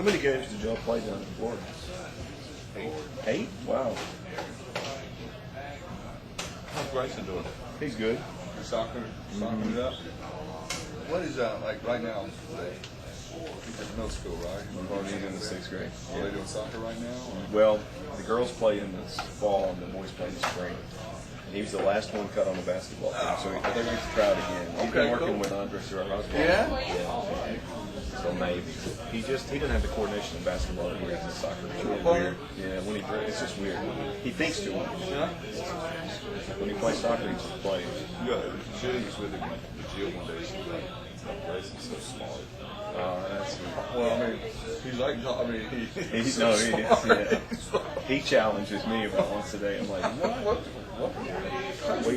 How many games did y'all play down in Florida? 8. 8? Wow. How's Grayson doing? He's good. He's socking it up. What is like right now? He's in middle school, right? He's in the 6th grade. Are they doing soccer right now? Well, the girls play in the fall and the boys play in the spring. And he was the last one cut on the basketball team, so I think he gets to try it again. He's been working with Andres or Yeah? So maybe. He doesn't have the coordination of basketball that he has in soccer. It's really weird. Yeah, it's just weird. He thinks too much. Yeah. When he plays soccer, he just plays. Yeah, Judy was with him the Jill one day. She was like, Grayson's so smart. Well, I mean, he's like, he's no, so he smart. is. Yeah. He challenges me about once a day. I'm like, what? We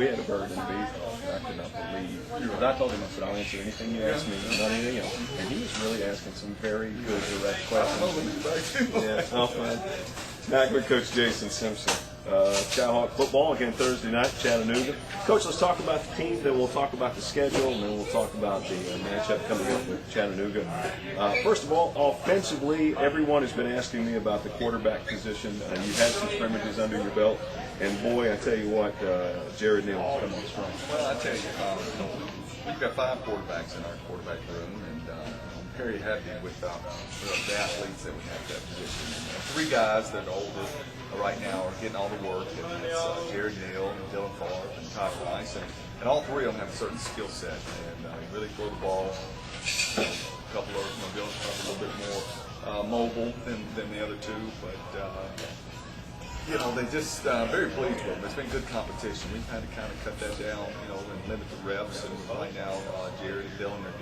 had a bird and a bee. I could not believe. But I told him, I said, I'll answer anything you ask me, not anything else. And he was really asking some very good, direct questions. Yeah, all fine. Back with Coach Jason Simpson. Chowhawk football again Thursday night, Chattanooga. Coach, let's talk about the team, then we'll talk about the schedule, and then we'll talk about the matchup coming up with Chattanooga. First of all, offensively, everyone has been asking me about the quarterback position. You've had some scrimmages under your belt, and boy, I tell you what, Jared Neal has come on strong. Well, I tell you, we've got 5 quarterbacks in our quarterback room, and I'm very happy with the athletes that we have at that position. And 3 guys that are older right now are getting all the work, and it's Jared Neal, Dylan Favre, and Todd Rice, and all 3 of them have a certain skill set, and really throw the ball. A couple of Dylan's probably a little bit more mobile than the other 2, but they just very pleased with them. It's been good competition. We've had to kind of cut that down, and limit the reps. And right now, Jared and Dylan are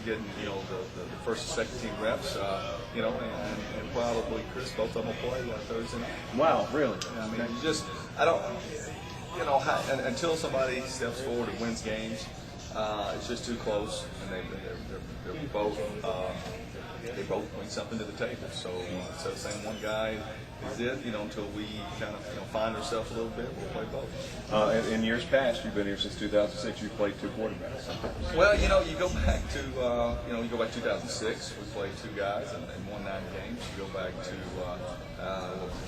getting the first and second team reps. And probably Chris, both of them will play Thursday night. Wow, really? I mean, until somebody steps forward and wins games, it's just too close, and they're both. They both bring something to the table. So instead of saying one guy is it, until we kind of find ourselves a little bit, we'll play both. In years past, you've been here since 2006. You've played 2 quarterbacks. Well, you go back to 2006. We played 2 guys and won 9 games. You go back to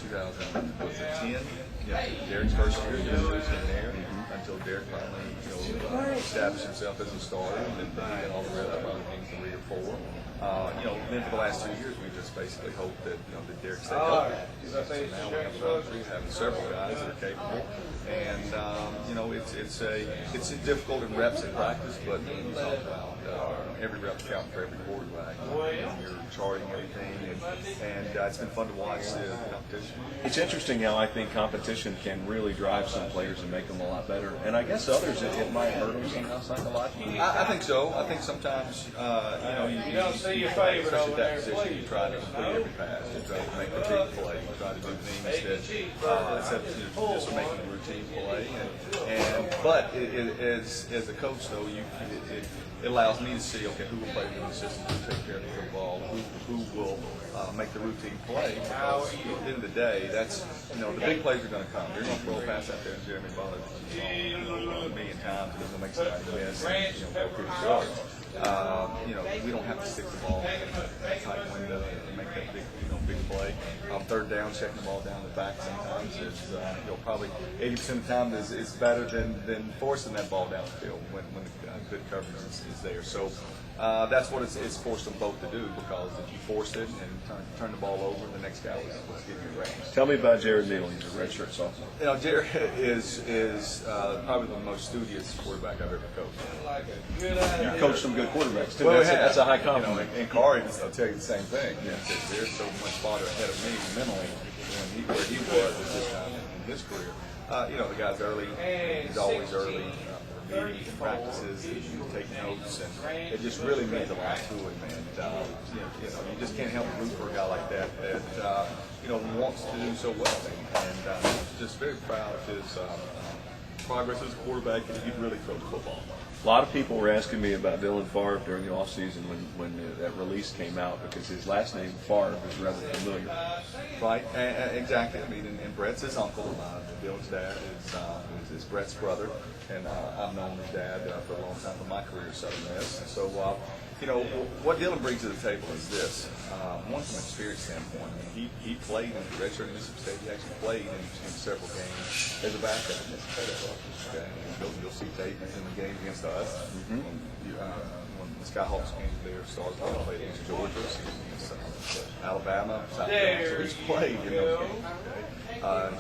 2010. Yeah, Derek's first year. Derek's in there until Derek finally established himself as a starter, and then he got all the reps, probably being 3 or 4. Then for the last 2 years, we just basically hope that that Derek stayed healthy. So now we have several guys that are capable, and it's difficult in reps in practice, but when you talk about every rep counting for every quarterback, you're charting everything, and it's been fun to watch the competition. It's interesting how I think competition can really drive some players and make them a lot better, and I guess others it might hurt them somehow psychologically. I think so. I think sometimes you favorite over there, position, you try to complete every pass, you try to make the big play, you try to do things that instead of just making a routine play. But as a coach, though, it allows me to see, okay, who will play with the assistant, who will take care of the football, who will make the routine play. Because at the end of the day, that's the big plays are going to come. You're going to throw a pass out there, and Jeremy Butler a million times, and they're going to make somebody miss, and go 50 yards. We don't have to stick the ball in a tight window and make that big play. Third down, checking the ball down the back sometimes is probably 80% of the time is better than forcing that ball down the field when good coverage is there. So that's what it's forced them both to do, because if you force it and turn the ball over, the next guy will give you range. Tell me about Jared Neal. He's a redshirt sophomore. Jared is probably the most studious quarterback I've ever coached. You coached some good quarterbacks too. Well, that's a high compliment. And Corey, I'll tell you the same thing. They're so much farther ahead of me mentally where he was at this time in his career. The guy's early. He's always early. Meetings and practices, and take notes, and it just really means a lot to him. And you just can't help but root for a guy like that wants to do so well. And just very proud of his progress as a quarterback, and he really throws the football. A lot of people were asking me about Dylan Favre during the offseason when that release came out, because his last name, Favre, is rather familiar. Right, exactly. I mean, and Brett's his uncle. Dylan's dad is Brett's brother, and I've known his dad for a long time from my career at Southern Miss. So, you know, what Dylan brings to the table is this. One, from an experience standpoint, I mean, he played in the redshirt in Mississippi State. He actually played in several games as a backup in Mississippi State. Okay, and you'll see tape in the game against us. When the Skyhawks came there, STAug played against Georgia, against Alabama, South Carolina. So he's played in those games.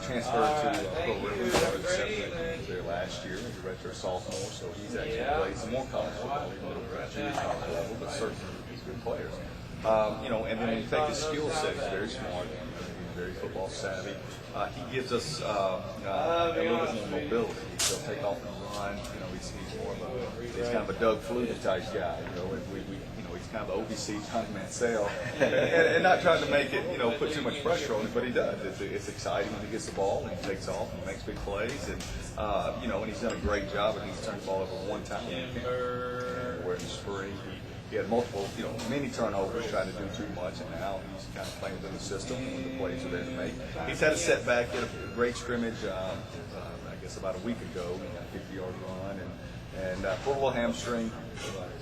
Transferred to Pearl River, started 7 games there last year as a redshirt sophomore, so he's actually played some more college football, even though at junior college level, but certainly he's good players. You know, and then when you take his skill set, he's very smart, he's very football savvy. He gives us a little bit more mobility. He'll take off and run. You know, he's more of he's kind of a Doug Flutie type guy. You know, he's kind of an OVC Tommy Mansell, and not trying to make it, you know, put too much pressure on him, but he does. It's exciting when he gets the ball and he takes off and makes big plays, and you know, and he's done a great job. And he's turned the ball over one time in camp. Where in the spring he had multiple, you know, many turnovers trying to do too much, and now he's kind of playing within the system when the plays are there to make. He's had a setback, he had a great scrimmage, I guess about a week ago, he had a 50-yard run, and pulled a little hamstring,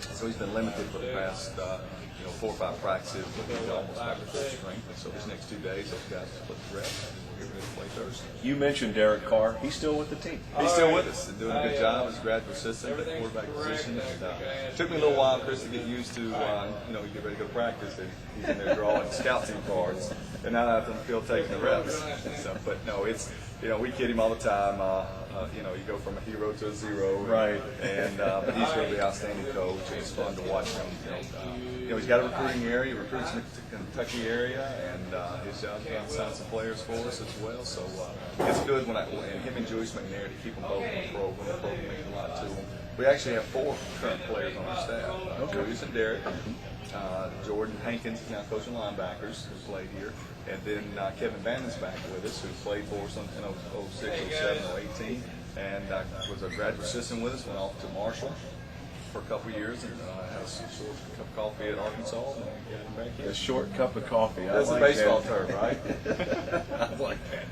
so he's been limited for the past 4 or 5 practices, but he's almost back to full strength. And so these next 2 days, those guys split the reps, and we'll get ready to play Thursday. You mentioned Derek Carr. He's still with the team. He's still with us and doing a good job as a graduate assistant at the quarterback position. And, it took me a little while, Chris, to get used to, you get ready to go to practice, and he's in there drawing scout team cards, and now out on the field taking the reps and stuff. But no, it's, we kid him all the time. You go from a hero to a zero. Right. And but he's really an outstanding coach, and it's fun to watch him. He's got a recruiting area, he recruits in the Kentucky area, and his job is to sign some players for us as well. So it's good when him and Joyce McNair to keep them both in the program. The program means a lot to them. We actually have 4 current players on our staff. Joyce and Derek. Jordan Hankins is now coaching linebackers, who played here. And then Kevin Bannon's back with us, who played for us in 06, 07, 18, and was a graduate assistant with us, went off to Marshall for a couple of years, and had a short cup of coffee at Arkansas, and got him back here. A short cup of coffee. That's like a baseball that. term, right? I like that.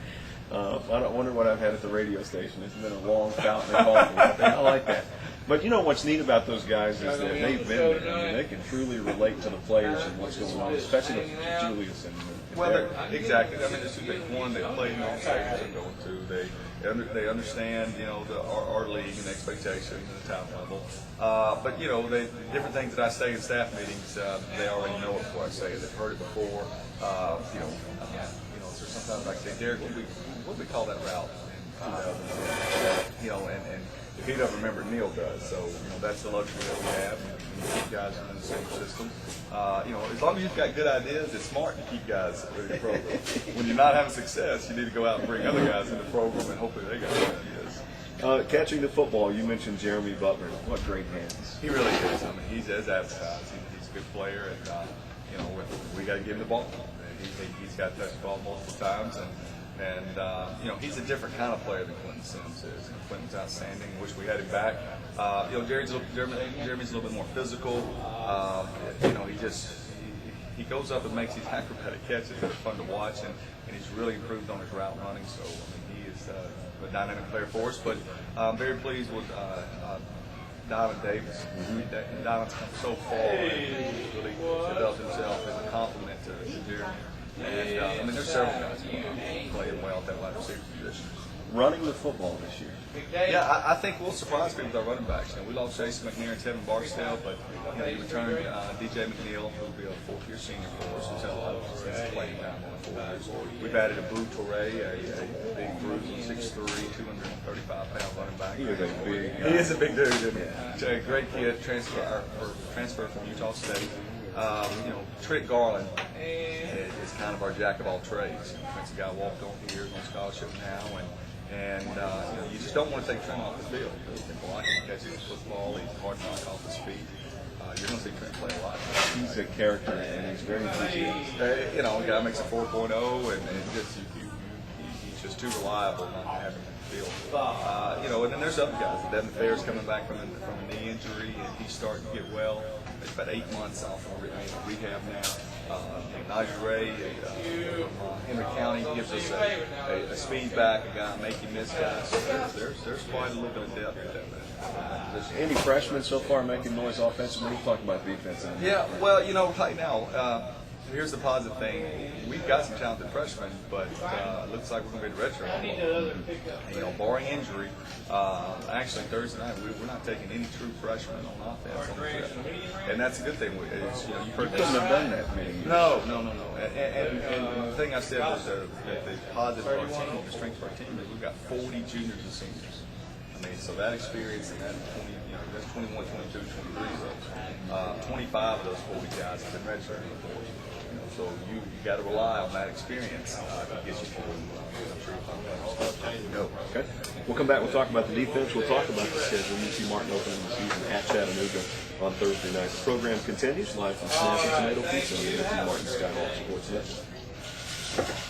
I don't wonder what I've had at the radio station. It's been a long fountain of coffee. I like that. But what's neat about those guys is that they've been there. I mean, they can truly relate to the players and what's going on, especially Julius and well, exactly. I mean, there's 2 things. One, they play in all stages they're going to. They understand, our league and expectations and the talent level. But the different things that I say in staff meetings, they already know it before I say it. They've heard it before. So sometimes I say, Derek, what do we call that route in 2010? And if he doesn't remember, Neil does. So that's the luxury that we have. We keep guys in the same system. As long as you've got good ideas, it's smart to keep guys in the program. When you're not having success, you need to go out and bring other guys in the program, and hopefully they got good ideas. Catching the football, you mentioned Jeremy Butler. What great hands. He really is. I mean, he's as advertised. He's a good player, and we got to give him the ball. He's got to touch the ball multiple times, and he's a different kind of player than Quentin Sims is. Quentin's outstanding. Wish we had him back. Jeremy's a little bit more physical. He goes up and makes these acrobatic catches that are fun to watch, and he's really improved on his route running. So he is a dynamic player for us. But I'm very pleased with Diamond Davis. Diamond's come so far and he's really developed himself as a compliment to Jeremy. And there's several guys playing well at that wide receiver position. Running the football this year. Yeah, I think we'll surprise people with our running backs. We lost Jason McNair and Tevin Barksdale, but he returned DJ McNeil, who will be a 4th-year senior for us, who's had a lot of extensive playing time on 4 years. We've added a Blue Torre, a big bruising 6'3", 235-pound running back. He is a big guy. He is a big dude, isn't he? A great kid, transfer from Utah State. Trick Garland is kind of our jack of all trades. That's a guy walked on here, on scholarship now, and you just don't want to take Trent off the field. He can block, he can catch his football, he's hard to knock off his feet. You're going to see Trent play a lot. He's a character, and he's very enthusiastic. A guy makes a 4.0, and he's just too reliable not to have him in the field. And then there's other guys. Devin Fair's coming back from a knee injury, and he's starting to get well. He's about 8 months off of rehab now. Najee Ray from Henry County gives us a speed back, a guy make you miss guys. So there's quite a little bit of depth to that. Any freshmen so far making noise offensively? We'll talk about defense. Yeah, well, right now, here's the positive thing. We've got some talented freshmen, but it looks like we're going to be the redshirt. Barring injury, actually Thursday night we're not taking any true freshmen on offense on the trip, and that's a good thing. You've heard couldn't have done that many years. No. And the thing I said was the positive of our team, the strength of our team is we've got 40 juniors and seniors. I mean, so that experience and that 20, that's 21, 22, 23. So 25 of those 40 guys have been redshirting before. So you got to rely on that experience to get you through true. Okay. We'll come back. We'll talk about the defense. We'll talk about the schedule. UT Martin opening the season at Chattanooga on Thursday night. The program continues live from Snap and Tomato Pizza on the UT Martin Skyhawk Sports Network.